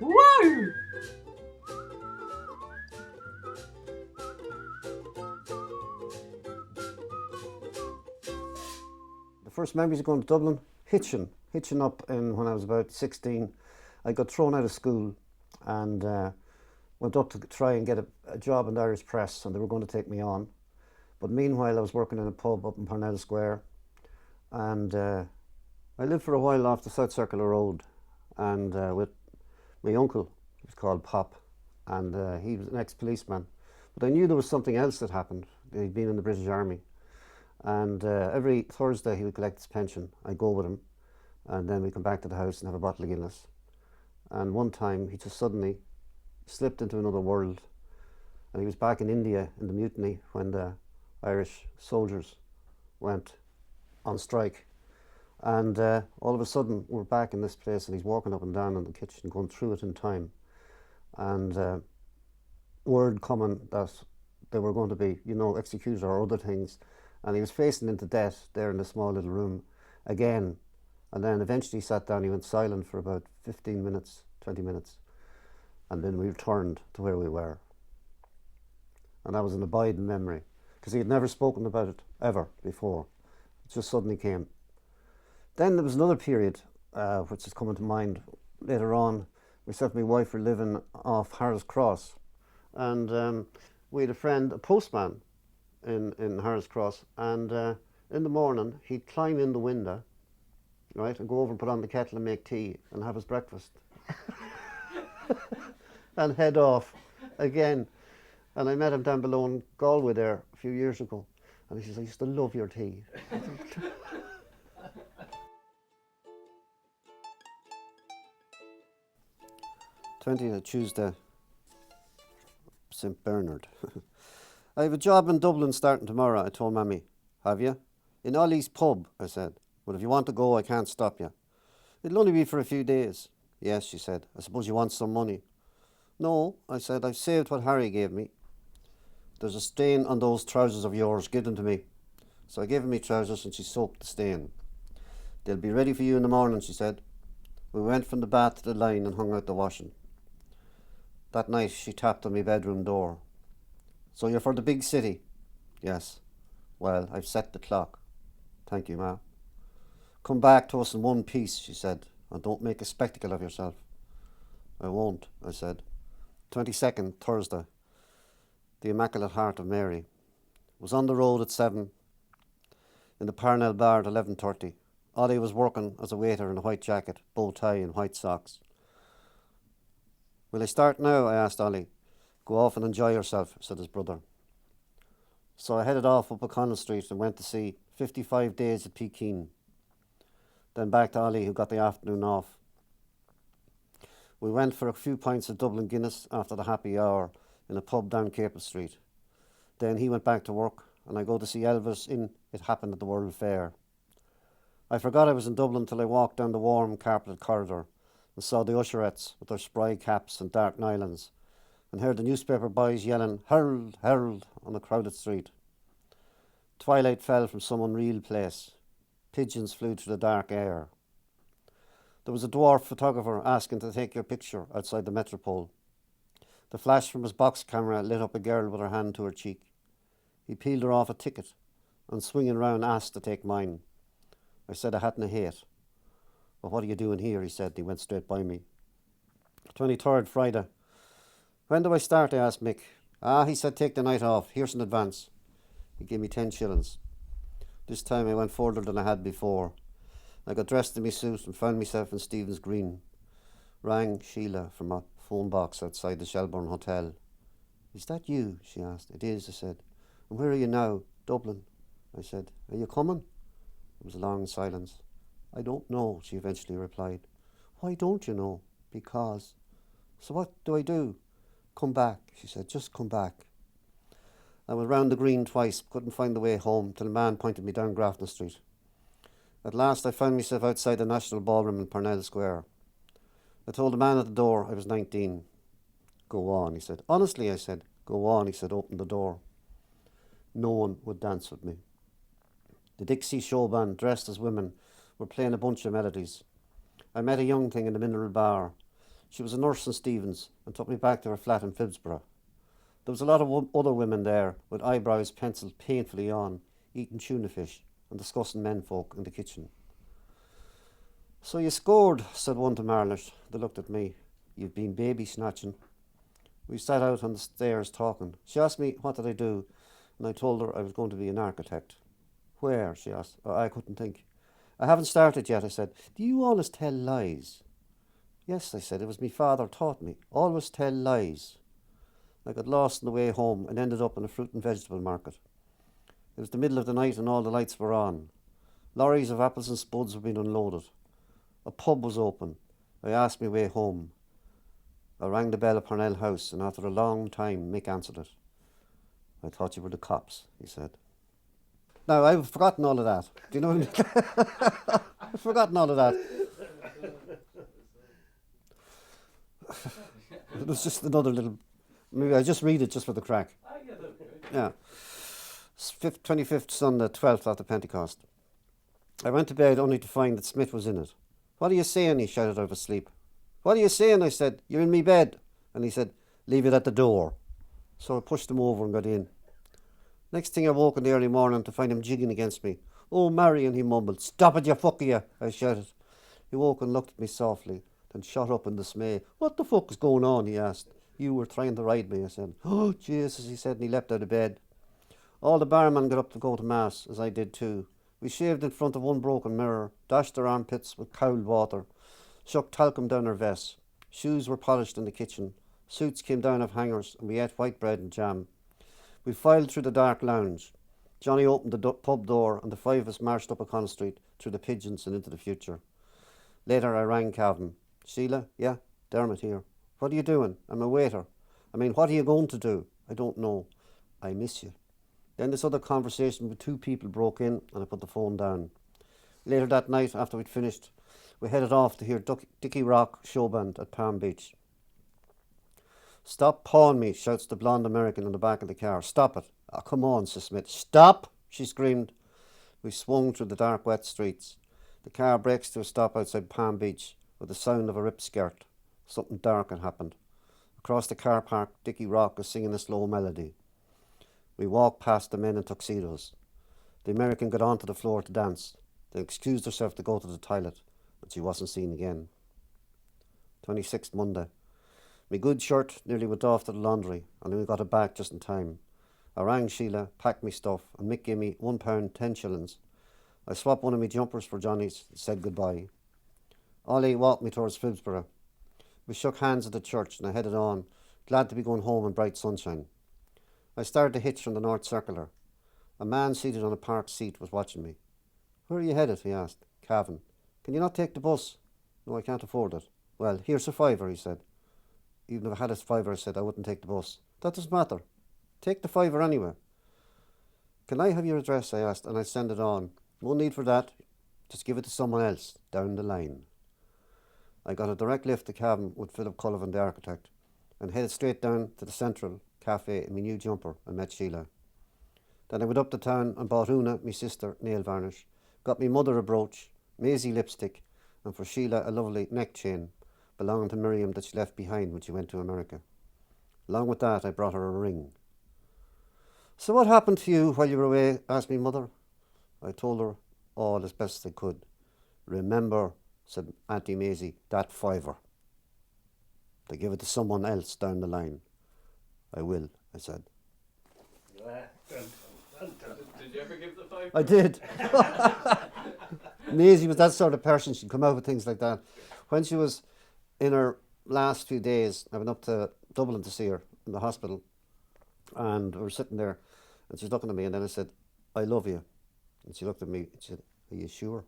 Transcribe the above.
Woo! The first memories of going to Dublin, hitching up in when I was about 16. I got thrown out of school and went up to try and get a job in the Irish press, and they were going to take me on. But meanwhile, I was working in a pub up in Parnell Square, and I lived for a while off the South Circular Road, and with my uncle, he was called Pop, and he was an ex-policeman. But I knew there was something else that happened. He'd been in the British Army, and every Thursday he would collect his pension. I'd go with him, and then we'd come back to the house and have a bottle of Guinness. And one time he just suddenly slipped into another world, and he was back in India in the mutiny when the Irish soldiers went on strike. And all of a sudden we're back in this place, and he's walking up and down in the kitchen going through it in time, and word coming that they were going to be, executed or other things, and he was facing into death there in the small little room again. And then eventually he sat down, he went silent for about 15 minutes, 20 minutes, and then we returned to where we were. And that was an abiding memory, because he had never spoken about it ever before. It just suddenly came. Then there was another period which is coming to mind later on. Myself and my wife were living off Harris Cross, and we had a friend, a postman in Harris Cross, and in the morning he'd climb in the window, right, and go over and put on the kettle and make tea and have his breakfast and head off again. And I met him down below in Galway there a few years ago, and he says, "I used to love your tea." 20th Tuesday, St. Bernard. I have a job in Dublin starting tomorrow, I told Mammy. Have you? In Ollie's pub, I said. But if you want to go, I can't stop you. It'll only be for a few days. Yes, she said. I suppose you want some money. No, I said. I've saved what Harry gave me. There's a stain on those trousers of yours. Give them to me. So I gave her me trousers, and she soaked the stain. They'll be ready for you in the morning, she said. We went from the bath to the line and hung out the washing. That night she tapped on my bedroom door. So you're for the big city? Yes. Well, I've set the clock. Thank you, Ma. Come back to us in one piece, she said, and don't make a spectacle of yourself. I won't, I said. 22nd, Thursday. The Immaculate Heart of Mary. Was on the road at 7. In the Parnell bar at 11:30. Ollie was working as a waiter in a white jacket, bow tie and white socks. Will I start now? I asked Ollie. Go off and enjoy yourself, said his brother. So I headed off up O'Connell Street and went to see 55 Days at Pekin. Then back to Ollie, who got the afternoon off. We went for a few pints of Dublin Guinness after the happy hour in a pub down Capel Street. Then he went back to work, and I go to see Elvis in It Happened at the World Fair. I forgot I was in Dublin till I walked down the warm carpeted corridor and saw the usherettes with their spry caps and dark nylons, and heard the newspaper boys yelling, "Herald, Herald," on a crowded street. Twilight fell from some unreal place. Pigeons flew through the dark air. There was a dwarf photographer asking to take your picture outside the Metropole. The flash from his box camera lit up a girl with her hand to her cheek. He peeled her off a ticket and, swinging round, asked to take mine. I said I hadn't a hate. "Well, what are you doing here?" he said. He went straight by me. 23rd, Friday. When do I start? I asked Mick. He said, take the night off. Here's an advance. He gave me 10 shillings. This time I went further than I had before. I got dressed in my suit and found myself in Stephen's Green. Rang Sheila from a phone box outside the Shelbourne Hotel. "Is that you?" she asked. "It is," I said. "And where are you now?" "Dublin," I said. "Are you coming?" There was a long silence. "I don't know," she eventually replied. "Why don't you know?" "Because." "So what do I do?" "Come back," she said. "Just come back." I went round the green twice, couldn't find the way home, till a man pointed me down Grafton Street. At last I found myself outside the National Ballroom in Parnell Square. I told the man at the door I was 19. "Go on," he said. "Honestly," I said. "Go on," he said. "Open the door." No one would dance with me. The Dixie show band, dressed as women, were playing a bunch of melodies. I met a young thing in the Mineral Bar. She was a nurse in Stevens and took me back to her flat in Phibsborough. There was a lot of other women there with eyebrows penciled painfully on, eating tuna fish and discussing menfolk in the kitchen. "So you scored," said one to Marlish. They looked at me. "You've been baby snatching." We sat out on the stairs talking. She asked me what did I do, and I told her I was going to be an architect. "Where?" she asked. I couldn't think. "I haven't started yet," I said. "Do you always tell lies?" "Yes," I said. "It was me father taught me. Always tell lies." I got lost on the way home and ended up in a fruit and vegetable market. It was the middle of the night and all the lights were on. Lorries of apples and spuds were being unloaded. A pub was open. I asked my way home. I rang the bell at Parnell House, and after a long time Mick answered it. "I thought you were the cops," he said. Now, I've forgotten all of that. Do you know what I mean? I've forgotten all of that. It was just another little... Maybe I just read it just for the crack. Yeah. 25th Sunday, 12th after Pentecost. I went to bed only to find that Smith was in it. "What are you saying?" he shouted out of his sleep. "What are you saying?" I said. "You're in me bed." And he said, "Leave it at the door." So I pushed him over and got in. Next thing I woke in the early morning to find him jigging against me. "Oh, Marion," he mumbled. "Stop it, you fuck you," I shouted. He woke and looked at me softly, then shot up in dismay. "What the fuck is going on?" he asked. "You were trying to ride me," I said. "Oh, Jesus," he said, and he leapt out of bed. All the barmen got up to go to Mass, as I did too. We shaved in front of one broken mirror, dashed our armpits with cold water, shook talcum down our vests. Shoes were polished in the kitchen. Suits came down off hangers, and we ate white bread and jam. We filed through the dark lounge. Johnny opened the pub door, and the five of us marched up O'Connell Street, through the pigeons and into the future. Later I rang Cavan. "Sheila?" "Yeah." "Dermot here." "What are you doing?" "I'm a waiter." "I mean, what are you going to do?" "I don't know." "I miss you." Then this other conversation with two people broke in, and I put the phone down. Later that night, after we'd finished, we headed off to hear Dickie Rock show band at Palm Beach. "Stop pawing me," shouts the blonde American in the back of the car. "Stop it." "Oh, come on," says Smith. "Stop," she screamed. We swung through the dark, wet streets. The car brakes to a stop outside Palm Beach with the sound of a ripped skirt. Something dark had happened. Across the car park, Dickie Rock was singing a slow melody. We walked past the men in tuxedos. The American got onto the floor to dance, then excused herself to go to the toilet, and she wasn't seen again. 26th Monday. My good shirt nearly went off to the laundry, and we got it back just in time. I rang Sheila, packed me stuff, and Mick gave me £1, 10 shillings. I swapped one of my jumpers for Johnny's and said goodbye. Ollie walked me towards Phibsborough. We shook hands at the church, and I headed on, glad to be going home in bright sunshine. I started a hitch from the North Circular. A man seated on a park seat was watching me. "Where are you headed?" he asked. "Cavan." "Can you not take the bus?" "No, I can't afford it." "Well, here's a fiver," he said. Even if I had a fiver, I said I wouldn't take the bus. "That doesn't matter. Take the fiver anyway." "Can I have your address?" I asked, and I'll send it on. "No need for that. Just give it to someone else down the line." I got a direct lift to Cavan with Philip Cullivan, the architect, and headed straight down to the Central Cafe in my new jumper and met Sheila. Then I went up to town and bought Una, my sister, nail varnish, got me mother a brooch, Maisie lipstick, and for Sheila a lovely neck chain belonging to Miriam that she left behind when she went to America. Along with that, I brought her a ring. "So what happened to you while you were away?" asked me mother. I told her all as best I could. "Remember," said Auntie Maisie, "that fiver. To give it to someone else down the line." "I will," I said. Did you ever give the fiver? I did. Maisie was that sort of person. She'd come out with things like that. When she was in her last few days, I went up to Dublin to see her in the hospital, and we were sitting there, and she was looking at me, and then I said, "I love you." And she looked at me and she said, "Are you sure?"